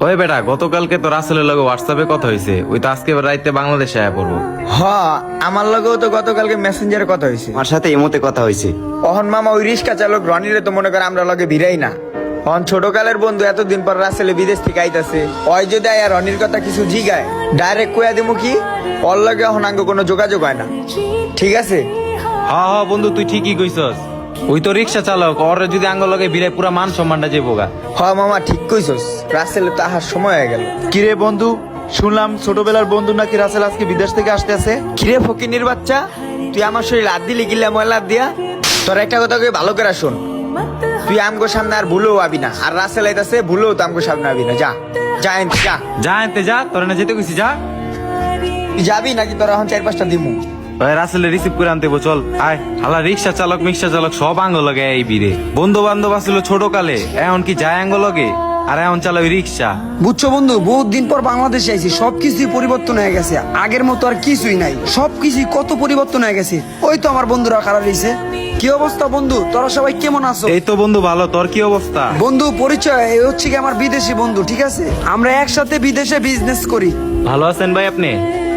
ওই বেটা, গতকালকে তো রাসেলের লগে হোয়াটসঅ্যাপে কথা হয়েছে, ওই তো আজকে রাইতে বাংলাদেশে আয়া পড়বো। হ, আমার লগেও তো গতকালকে মেসেঞ্জারে কথা হয়েছে। আমার সাথে এমতে কথা হয়েছে। অহন মামা ওই রিক্সা চালক রনিরে তো মনে করে আমরা লগে ভিড়াই না। অহন ছোটকালের বন্ধু এতদিন পর রাসেলে বিদেশ থেকে আইতাছে, ওই যদি আয়া রনির কথা কিছু জিগায় ডাইরেক্ট কইয়া দিমু কি ওর লগে অহন আঙ্গ কোনো যোগাযোগ হয় না। ঠিক আছে? হ্যাঁ হ্যাঁ বন্ধু, তুই ঠিকই কইছস। ওই তো রিক্সা চালক, ওর যদি আঙ্গ লগে ভিড়ে পুরা মান সম্মানটা যাবো গা। হ মামা ঠিক কইছস, রাসেলে তো আহার সময় হয়ে গেল। কিরে বন্ধু, শুনলাম ছোটবেলার বন্ধু নাকি রাসেল আজকে বিদেশ থেকে আসতে আছে। কিরে ফকিনির বাচ্চা, তুই আমার শরীর লাদ দিলি গিলা ময়লা দিয়া। তোর একটা কথা কই ভালো করে শোন, তুই আমগো সামনে আর ভুলেও আবি না, আর রাসেল আইতাছে ভুলেও তো আমগো সামনে আবি না। যা যা এনতে যা। যা আনতে যা, তোর না যেতে কইছি, যা। তুই যাবি নাকি তোর এখন 4-5টা দিমু? ওই রাসেলে রিসিভ করে আনতে হইবো, চল আয়। হালা রিক্সা চালক মিক্সা চালক সব আঙ্গ লগে এই ভিড়ে। বন্ধু বান্ধব আসছিল ছোট কালে, এখন কি যায় আঙ্গ লগে, আর এখন চালা ওই রিক্সা। বুঝছো বন্ধু, বহুত দিন পর বাংলাদেশে আইছি, সবকিছুই পরিবর্তন হয়ে গেছে। আগের মতো আর কিছুই নাই, সবকিছুই কত পরিবর্তন হয়ে গেছে। ওই তো আমার বন্ধুরা খারাপ হয়েছে। কি অবস্থা বন্ধু, তোরা সবাই কেমন আছো? এই তো বন্ধু ভালো, তোর কি অবস্থা? বন্ধু পরিচয়, এই হচ্ছে কি আমার বিদেশি বন্ধু, ঠিক আছে? আমরা একসাথে বিদেশে বিজনেস করি। ভালো আছেন ভাই আপনি?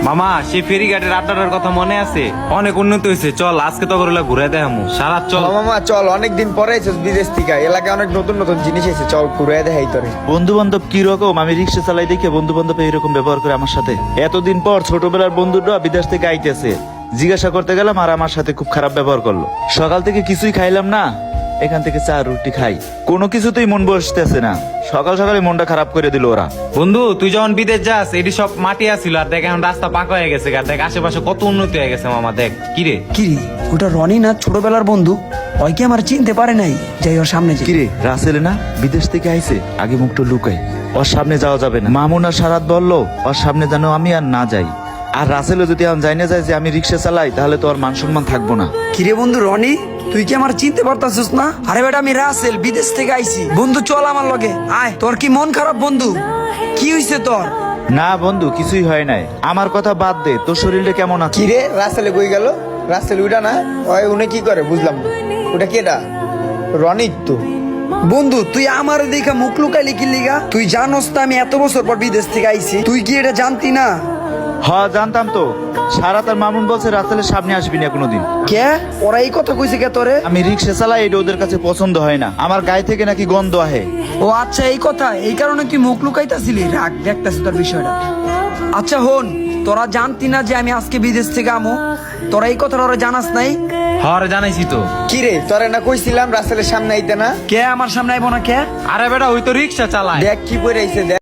মামা, সেই ফেরিঘাটের আড্ডাটার কথা মনে আছে? অনেক উন্নতি হয়েছে, চল আজকে তো করে ঘুরে দেখামু সারা, চল। হ মামা চল, অনেকদিন পরে আইছিস বিদেশ থেকে, এলাকায় অনেক নতুন নতুন জিনিস এসেছে, চল ঘুরে দেখাই তোরে। বন্ধু বান্ধব কিরকম, আমি রিক্সা চালাই দেখে বন্ধু বান্ধব এইরকম ব্যবহার করে আমার সাথে। এতদিন পর ছোটবেলার বন্ধুরা বিদেশ থেকে আইতেছে, জিজ্ঞাসা করতে গেলাম আর আমার সাথে খুব খারাপ ব্যবহার করলো। সকাল থেকে কিছুই খাইলাম না, এখান থেকে চা রুটি খাই, কোনো কিছুতেই মন বসতেছে না। সকাল সকালে মনটা খারাপ করে দিল ওরা। বন্ধু, তুই যখন বিদেশ যাস, এটি সব মাটি আসছিল, আর দেখ এখন রাস্তা পাকা হয়ে গেছে, আর দেখ আশেপাশে কত উন্নতি হয়ে গেছে মামা। দেখ কিরে, কিরে ওটা রনি না, ছোটবেলার বন্ধু? ওই কি আমার চিনতে পারে নাই? যাই ওর সামনে যাই। কিরে রাসেল না বিদেশ থেকে আইছে, আগে মুখটা লুকাই, ওর সামনে যাওয়া যাবে না। মামুন আর সারাত বললো ওর সামনে যেন আমি আর না যাই। আর রাসেলও যদি আমি জানি না যায় যে আমি রিক্সা চালাই, তাহলে তো আর মান সম্মান থাকবো না। কিরে বন্ধু রনি, তুই কি আমার চিনতে পারতাছিস না? আরে বেটা, আমি রাসেল, বিদেশ থেকে আইছি। বন্ধু চল আমার লগে আয়। তোর কি মন খারাপ বন্ধু? কি হইছে তোর? না বন্ধু, কিছুই হয় নাই, আমার কথা বাদ দে, তোর শরীরটা কেমন আছে? কিরে রাসেলে কই গেল? রাসেল উইটা না, ওই উনি কি করে বুঝলাম না। ওটা কেডা? রনিত তো। বন্ধু তুই আমার দেখা মুখ লুকাইলি কি লিগা? তুই জানোস তো আমি এত বছর পর বিদেশ থেকে আইছি, তুই কি এটা জানতি না? হ্যাঁ জানতাম তো, সারাত আর মামুন বলছে রাসেলের সামনে আসবি না কোনোদিন। কে ওরা এই কথা কইছে কে তোরে? আমি রিক্সা চালাই, এটা ওদের কাছে পছন্দ হয় না, আমার গায়ে থেকে নাকি গন্ধ আহে। ও আচ্ছা, এই কথা, এই কারণে তুই মুখ লুকাইতাছিলি। রাখ, দেখতাছি তোর বিষয়টা। আচ্ছা হন, তোরা জানতি না যে আমি আজকে বিদেশ থেকে আমু? তোরা এই কথাটা ওরা জানাস নাই? হর জানাইছি তো। কিরে তোরে না কইছিলাম রাসেলের সামনে আইতে না? কে আমার সামনে আইবো না? কে? আরে বেটা, ওই তো রিক্সা চালায়। দেখ কি পরে আইছে দেখ।